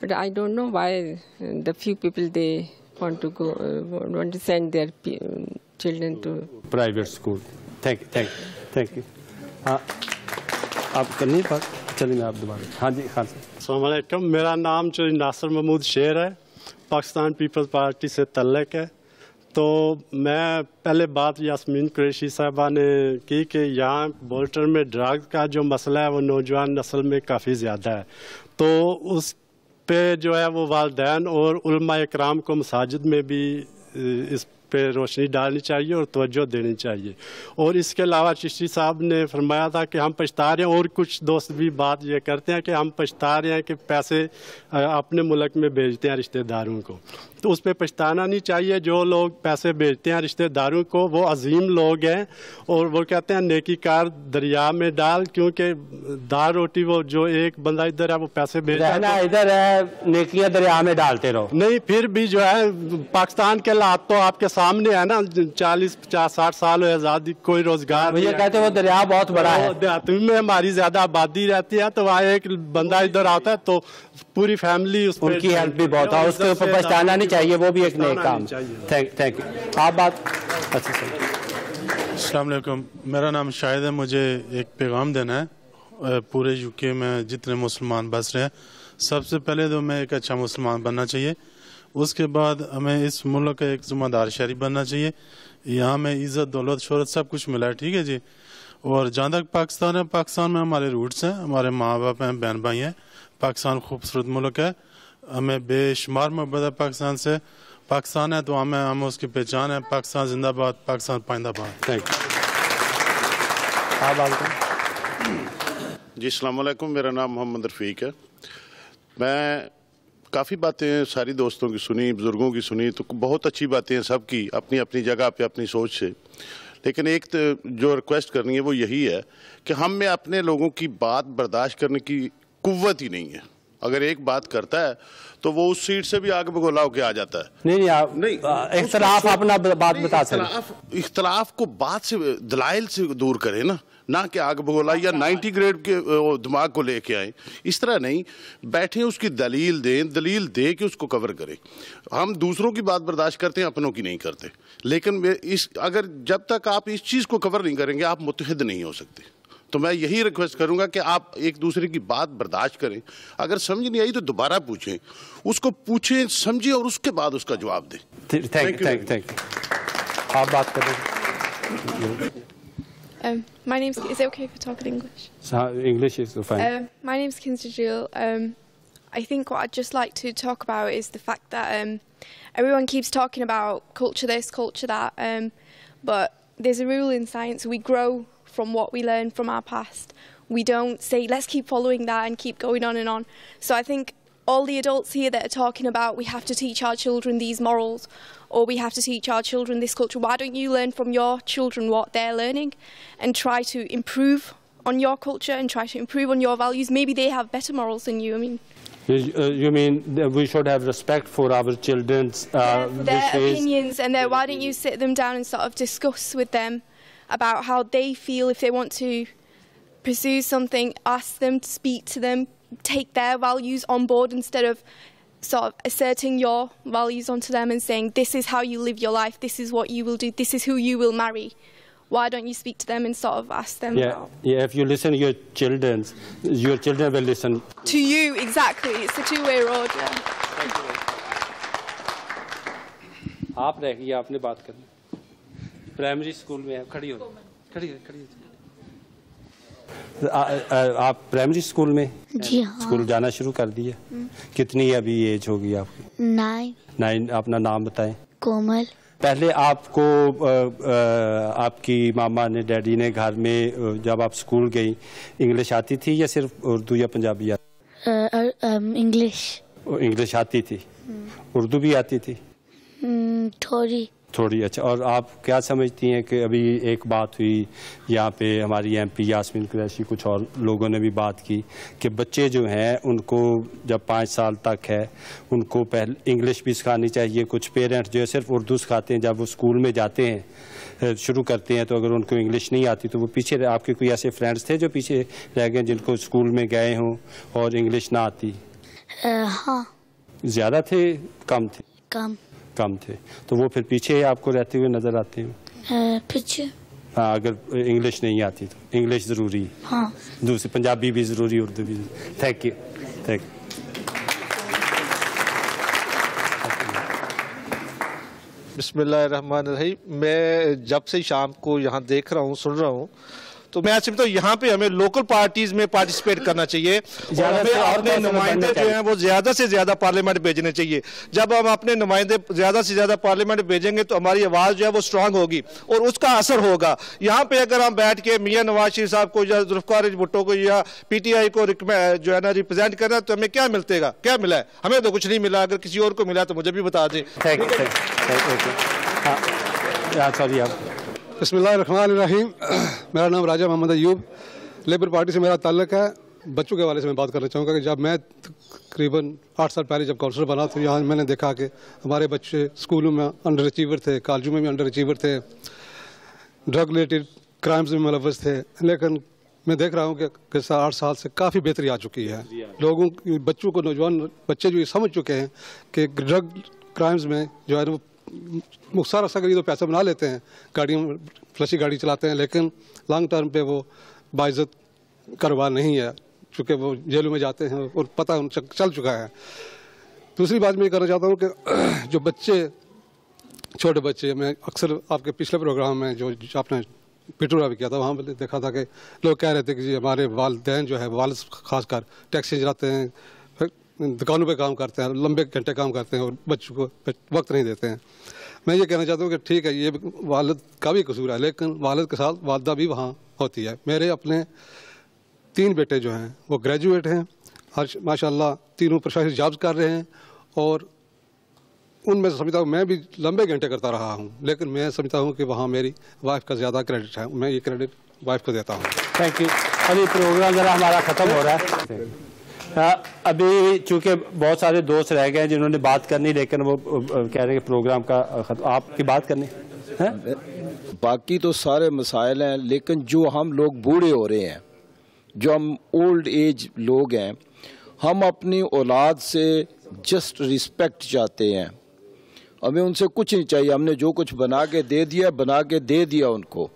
Speaker 18: But I don't know why the few people they want to send their children to
Speaker 1: private school. Thank you. آپ کرنی بات, چلیے میں آپ دوبارہ. ہاں جی, خان صاحب.
Speaker 5: السلام علیکم. میرا نام ناصر محمود شیر ہے, پاکستان پیپلز پارٹی سے تعلق ہے. تو میں پہلے بات یاسمین قریشی صاحبہ نے کی کہ یہاں بولٹن میں ڈرگ کا جو مسئلہ ہے وہ نوجوان نسل میں کافی زیادہ ہے, تو اس پہ جو ہے وہ والدین اور علماء اکرام کو مساجد میں بھی اس پہ روشنی ڈالنی چاہیے اور توجہ دینی چاہیے. اور اس کے علاوہ چشتی صاحب نے فرمایا تھا کہ ہم پچھتا رہے ہیں, اور کچھ دوست بھی بات یہ کرتے ہیں کہ ہم پچھتا رہے ہیں کہ پیسے اپنے ملک میں بھیجتے ہیں رشتہ داروں کو. تو اس پہ پچھتانا نہیں چاہیے. جو لوگ پیسے بھیجتے ہیں رشتہ داروں کو وہ عظیم لوگ ہیں, اور وہ کہتے ہیں نیکی کار دریا میں ڈال, کیونکہ دال روٹی وہ جو ایک بندہ ادھر ہے وہ پیسے بھیجتا ہے,
Speaker 1: ادھر ہے نیکیاں دریا میں ڈالتے رہو. نہیں,
Speaker 5: پھر بھی جو ہے پاکستان کے حالات تو آپ کے سامنے ہے نا, 40 50 60 سال ہوئے آزادی, کوئی روزگار
Speaker 1: یہ کہتے ہیں وہ دریا بہت بڑا ہے.
Speaker 5: دیہات میں ہماری زیادہ آبادی رہتی ہے, تو وہاں ایک بندہ ادھر آتا ہے تو پوری فیملی اس
Speaker 1: ان کی ہیلپ بھی بہت ہے, اس کے اوپر پچھتانا نہیں چاہیے, وہ بھی ایک نیک کام. Thank you. آپ بات.
Speaker 19: السلام علیکم. میرا نام شاہد ہے. مجھے ایک پیغام دینا ہے پورے یو کے میں جتنے مسلمان بس رہے ہیں. سب سے پہلے تو ہمیں ایک اچھا مسلمان بننا چاہیے, اس کے بعد ہمیں اس ملک کا ایک ذمہ دار شہری بننا چاہیے. یہاں میں عزت دولت شہرت سب کچھ ملا ہے, ٹھیک ہے جی. اور جہاں تک پاکستان ہے, پاکستان میں ہمارے روٹس ہیں, ہمارے ماں باپ ہیں, بہن بھائی ہیں. پاکستان خوبصورت ملک ہے, ہمیں بے شمار محبت ہے پاکستان سے. پاکستان ہے تو ہم اس کی پہچان ہے. پاکستان زندہ باد, پاکستان پائندہ باد.
Speaker 20: جی السلام علیکم. میرا نام محمد رفیق ہے. میں کافی باتیں ساری دوستوں کی سنی, بزرگوں کی سنی, تو بہت اچھی باتیں ہیں سب کی اپنی اپنی جگہ پہ اپنی سوچ سے. لیکن ایک جو ریکویسٹ کرنی ہے وہ یہی ہے کہ ہم میں اپنے لوگوں کی بات برداشت کرنے کی قوت ہی نہیں ہے. اگر ایک بات کرتا ہے تو وہ اس سیٹ سے بھی آگے بگولا ہو کے آ جاتا ہے.
Speaker 1: نہیں, اختلاف اپنا بات بتا سکتے.
Speaker 20: اختلاف کو بات سے دلائل سے دور کرے نا, نہ کہ آگ بگولا یا 90 گریڈ کے دماغ کو لے کے آئیں. اس طرح نہیں, بیٹھیں اس کی دلیل دیں, دلیل دے کے اس کو کور کریں. ہم دوسروں کی بات برداشت کرتے ہیں, اپنوں کی نہیں کرتے. لیکن اگر جب تک آپ اس چیز کو کور نہیں کریں گے آپ متحد نہیں ہو سکتے. تو میں یہی ریکویسٹ کروں گا کہ آپ ایک دوسرے کی بات برداشت کریں. اگر سمجھ نہیں آئی تو دوبارہ پوچھیں, اس کو پوچھیں, سمجھیں, اور اس کے بعد اس کا جواب دیں.
Speaker 1: تھینک. آپ بات کریں.
Speaker 21: My name's, is it okay if we talk in English?
Speaker 1: English is fine.
Speaker 21: My name's Kinsley Jill. I think what I'd just like to talk about is the fact that everyone keeps talking about culture this, culture that, but there's a rule in science: we grow from what we learn from our past. We don't say, let's keep following that and keep going on and on. So I think all the adults here that are talking about we have to teach our children these morals or we have to teach our children this culture, why don't you learn from your children what they're learning and try to improve on your culture and try to improve on your values? Maybe they have better morals than you. I mean,
Speaker 1: you mean that we should have respect for our children's
Speaker 21: for their opinions, and then why don't you sit them down and sort of discuss with them about how they feel if they want to pursue something, ask them to speak to them, take their values on board instead of sort of asserting your values onto them and saying this is how you live your life, this is what you will do, this is who you will marry. Why don't you speak to them and sort of ask them?
Speaker 1: Yeah, if you listen to your children will listen
Speaker 21: to you. Exactly, it's a two-way road. Yeah.
Speaker 1: آپ رہ گئی, آپ نے بات کرنی. پرائمری اسکول میں کھڑی ہو. آپ پرائمری اسکول میں
Speaker 3: جی ہاں
Speaker 1: اسکول جانا شروع کر دیا. کتنی ابھی ایج ہوگی آپ کی؟ 9. اپنا نام بتائیں.
Speaker 3: کومل.
Speaker 1: پہلے آپ کو آپ کی ماما نے ڈیڈی نے گھر میں جب آپ اسکول گئی انگلش آتی تھی یا صرف اردو یا پنجابی آتی؟ انگلش آتی تھی. اردو بھی آتی تھی؟ تھوڑی. اچھا, اور آپ کیا سمجھتی ہیں کہ ابھی ایک بات ہوئی یہاں پہ ہماری ایم پی یاسمین قریشی, کچھ اور لوگوں نے بھی بات کی کہ بچے جو ہیں ان کو جب 5 سال تک ہے ان کو پہلے انگلش بھی سکھانی چاہیے. کچھ پیرنٹس جو ہے صرف اردو سکھاتے ہیں, جب وہ اسکول میں جاتے ہیں شروع کرتے ہیں تو اگر ان کو انگلش نہیں آتی تو وہ پیچھے. آپ کے کوئی ایسے فرینڈس تھے جو پیچھے رہ گئے جن کو اسکول میں گئے ہوں اور انگلش نہ آتی؟
Speaker 3: ہاں.
Speaker 1: زیادہ تھے کم تھے؟ کم تھے. تو وہ پھر پیچھے آپ کو رہتے ہوئے نظر آتے ہیں؟
Speaker 3: پیچھے.
Speaker 1: ہاں, اگر انگلش نہیں آتی تو انگلش ضروری.
Speaker 3: ہاں.
Speaker 1: دوسری پنجابی بھی ضروری, اردو بھی. Thank you.
Speaker 4: بسم اللہ الرحمن الرحیم. میں جب سے شام کو یہاں دیکھ رہا ہوں, سن رہا ہوں, تو میں سمجھتا ہوں یہاں پہ ہمیں لوکل پارٹیز میں پارٹیسپیٹ کرنا چاہیے اور ہمیں اپنے نمائندے جو ہیں وہ زیادہ سے زیادہ پارلیمنٹ بھیجنے چاہیے. جب ہم اپنے نمائندے زیادہ سے زیادہ پارلیمنٹ بھیجیں گے تو ہماری آواز جو ہے وہ اسٹرانگ ہوگی اور اس کا اثر ہوگا. یہاں پہ اگر ہم بیٹھ کے میاں نواز شریف صاحب کو یا ذوالفقار بھٹو کو یا پی ٹی آئی کو جو ہے نا ریپرزینٹ کرنا تو ہمیں کیا ملتے گا؟ کیا ملا ہے؟ ہمیں تو کچھ نہیں ملا. اگر کسی اور کو ملا تو مجھے بھی بتا دیں.
Speaker 6: بسم اللہ الرحمن الرحیم. میرا نام راجہ محمد ایوب, لیبر پارٹی سے میرا تعلق ہے. بچوں کے حوالے سے میں بات کرنا چاہوں گا کہ جب میں تقریباً 8 سال پہلے جب کاؤنسلر بنا تو یہاں میں نے دیکھا کہ ہمارے بچے اسکولوں میں انڈر اچیور تھے, کالجوں میں بھی انڈر اچیور تھے, ڈرگ ریلیٹڈ کرائمز میں ملوث تھے. لیکن میں دیکھ رہا ہوں کہ 8 سال سے کافی بہتری آ چکی ہے. لوگوں بچوں کو, نوجوان بچے جو یہ سمجھ چکے ہیں کہ ڈرگ کرائمز میں جو ہے وہ مختصر عرصہ کے لیے تو پیسہ بنا لیتے ہیں, گاڑیوں فلشی گاڑی چلاتے ہیں, لیکن لانگ ٹرم پہ وہ باعزت کاروبار نہیں ہے چونکہ وہ جیلوں میں جاتے ہیں اور پتہ چل چکا ہے. دوسری بات میں یہ کرنا چاہتا ہوں کہ جو بچے, چھوٹے بچے, میں اکثر آپ کے پچھلے پروگرام میں جو آپ نے پٹورا بھی کیا تھا وہاں پہ دیکھا تھا کہ لوگ کہہ رہے تھے کہ جی ہمارے والدین جو ہے, والد خاص کر ٹیکسی چلاتے ہیں, دکانوں پہ کام کرتے ہیں, لمبے گھنٹے کام کرتے ہیں اور بچوں کو وقت نہیں دیتے ہیں. میں یہ کہنا چاہتا ہوں کہ ٹھیک ہے یہ والد کا بھی قصور ہے, لیکن والد کے ساتھ والدہ بھی وہاں ہوتی ہے. میرے اپنے 3 بیٹے جو ہیں وہ گریجویٹ ہیں, ماشاء اللہ تینوں پروفیشنل جابز کر رہے ہیں, اور ان میں سمجھتا ہوں میں بھی لمبے گھنٹے کرتا رہا ہوں, لیکن میں سمجھتا ہوں کہ وہاں میری وائف کا زیادہ کریڈٹ ہے. میں یہ کریڈٹ وائف کو دیتا ہوں.
Speaker 1: Thank you. ابھی پروگرام ذرا ہمارا ختم ہو رہا ہے. ابھی چونکہ بہت سارے دوست رہ گئے ہیں جنہوں نے بات کرنی, لیکن وہ کہہ رہے ہیں کہ پروگرام کا آپ کی بات کرنی.
Speaker 7: باقی تو سارے مسائل ہیں, لیکن جو ہم لوگ بوڑھے ہو رہے ہیں, جو ہم اولڈ ایج لوگ ہیں, ہم اپنی اولاد سے جسٹ رسپیکٹ چاہتے ہیں. ہمیں ان سے کچھ نہیں چاہیے. ہم نے جو کچھ بنا کے دے دیا ان کو.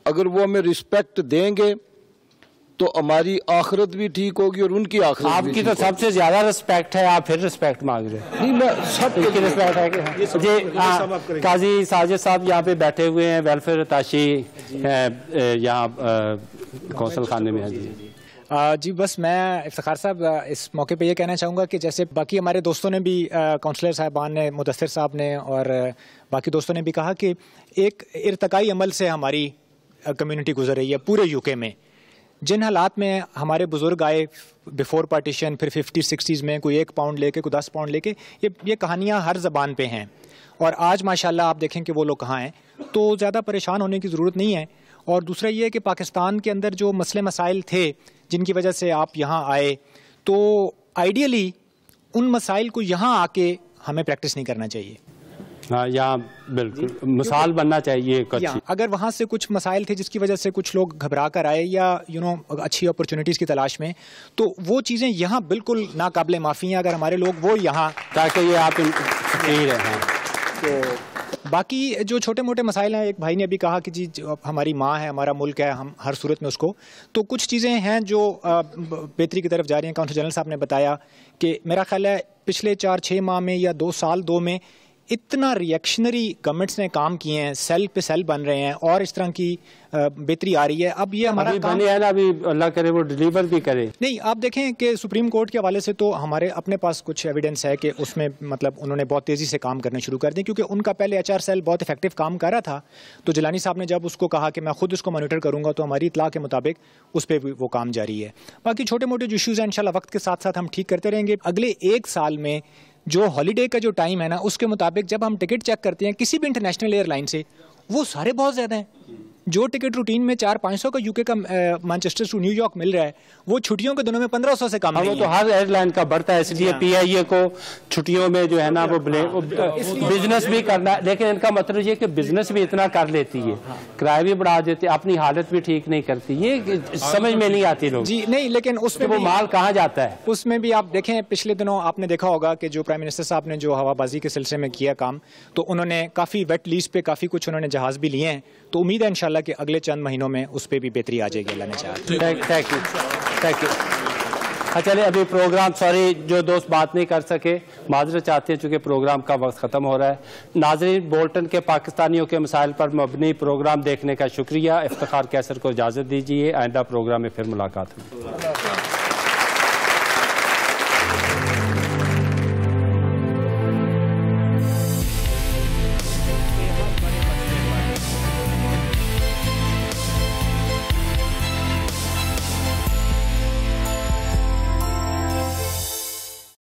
Speaker 7: اگر وہ ہمیں رسپیکٹ دیں گے تو ہماری آخرت بھی ٹھیک ہوگی اور ان کی آخرت بھی.
Speaker 1: آپ کی تو سب سے زیادہ رسپیکٹ ہے, آپ پھر رسپیکٹ مانگ رہے ہیں.
Speaker 7: نہیں, میں سب
Speaker 1: کی رسپیکٹ ہے کہ جی. قاضی ساجد صاحب یہاں پہ بیٹھے ہوئے ہیں, ویلفیئر اتاشی یہاں کونسل خانے میں ہیں.
Speaker 22: جی بس میں افتخار صاحب اس موقع پہ یہ کہنا چاہوں گا کہ جیسے باقی ہمارے دوستوں نے بھی, کونسلر صاحبان نے, مدثر صاحب نے اور باقی دوستوں نے بھی کہا کہ ایک ارتقائی عمل سے ہماری کمیونٹی گزر رہی ہے پورے یو کے میں. جن حالات میں ہمارے بزرگ آئے بیفور پارٹیشن، پھر 50-60s میں کوئی 1 پاؤنڈ لے کے، کوئی 10 پاؤنڈ لے کے، یہ کہانیاں ہر زبان پہ ہیں. اور آج ماشاءاللہ آپ دیکھیں کہ وہ لوگ کہاں ہیں. تو زیادہ پریشان ہونے کی ضرورت نہیں ہے. اور دوسرا یہ ہے کہ پاکستان کے اندر جو مسئلے مسائل تھے جن کی وجہ سے آپ یہاں آئے، تو آئیڈیلی ان مسائل کو یہاں آ کے ہمیں پریکٹس نہیں کرنا چاہیے.
Speaker 1: ہاں، یہاں بالکل مثال بننا چاہیے.
Speaker 22: اگر وہاں سے کچھ مسائل تھے جس کی وجہ سے کچھ لوگ گھبرا کر آئے یا اچھی اپرچونٹیز کی تلاش میں، تو وہ چیزیں یہاں بالکل ناقابل معافی ہیں. اگر ہمارے لوگ وہ یہاں،
Speaker 1: تاکہ یہ آپ صحیح رہیں.
Speaker 22: تو باقی جو چھوٹے موٹے مسائل ہیں، ایک بھائی نے ابھی کہا کہ جی ہماری ماں ہے، ہمارا ملک ہے، ہم ہر صورت میں اس کو، تو کچھ چیزیں ہیں جو بہتری کی طرف جا رہی ہیں. کاؤنسلر جنرل صاحب نے بتایا کہ میرا خیال ہے پچھلے 4-6 ماہ میں یا 2 سال میں اتنا ریئیکشنری گورنمنٹس نے کام کیے ہیں، سیل پہ سیل بن رہے ہیں اور اس طرح کی بہتری آ رہی ہے. اب یہ ہمارا کام
Speaker 1: ہے نا، ابھی اللہ کرے وہ ڈیلیور بھی کرے.
Speaker 22: نہیں، آپ دیکھیں کہ سپریم کورٹ کے حوالے سے تو ہمارے اپنے پاس کچھ ایویڈنس ہے کہ اس میں مطلب انہوں نے بہت تیزی سے کام کرنے شروع کر دیں، کیونکہ ان کا پہلے HR سیل بہت افیکٹو کام کر رہا تھا. تو جیلانی صاحب نے جب اس کو کہا کہ میں خود اس کو مانیٹر کروں گا، تو ہماری اطلاع کے مطابق اس پہ بھی وہ کام جاری ہے. باقی چھوٹے موٹے جو ایشوز ہیں انشاءاللہ وقت کے ساتھ ساتھ ہم ٹھیک کرتے رہیں گے. اگلے 1 سال میں جو ہالیڈے کا جو ٹائم ہے نا، اس کے مطابق جب ہم ٹکٹ چیک کرتے ہیں کسی بھی انٹرنیشنل ایئر لائن سے، وہ سارے بہت زیادہ ہیں. جو ٹکٹ روٹین میں 400-500 کا UK کا مانچسٹر ٹو نیو یارک مل رہا ہے، وہ چھٹیوں کے دنوں میں 1500 سے کم نہیں ہے.
Speaker 1: وہ تو ہر ایئر لائن کا بڑھتا ہے، اس لیے PIA کو چھٹیوں میں جو ہے نا وہ بزنس بھی کرنا ہے. لیکن ان کا مطلب یہ کہ بزنس بھی اتنا کر لیتی ہے، کرایہ بھی بڑھا دیتی ہے، اپنی حالت بھی ٹھیک نہیں کرتی. یہ سمجھ میں نہیں آتی لوگ.
Speaker 22: جی نہیں، لیکن اس میں
Speaker 1: وہ مال کہاں جاتا ہے.
Speaker 22: اس میں بھی آپ دیکھیں پچھلے دنوں آپ نے دیکھا ہوگا کہ جو پرائم منسٹر صاحب نے جو ہوا بازی کے سلسلے میں کیا کام، تو انہوں نے کافی ویٹ لیز پہ کافی کچھ انہوں نے جہاز بھی لیے ہیں. تو امید ہے انشاءاللہ کہ اگلے چند مہینوں میں اس پہ بھی بہتری آ جائے گی، اللہ نے چاہا.
Speaker 1: Thank you. چلے ابھی پروگرام، سوری جو دوست بات نہیں کر سکے معذرت چاہتے ہیں چونکہ پروگرام کا وقت ختم ہو رہا ہے. ناظرین، بولٹن کے پاکستانیوں کے مسائل پر مبنی پروگرام دیکھنے کا شکریہ. افتخار کیسر کو اجازت دیجیے، آئندہ پروگرام میں پھر ملاقات ہوگی.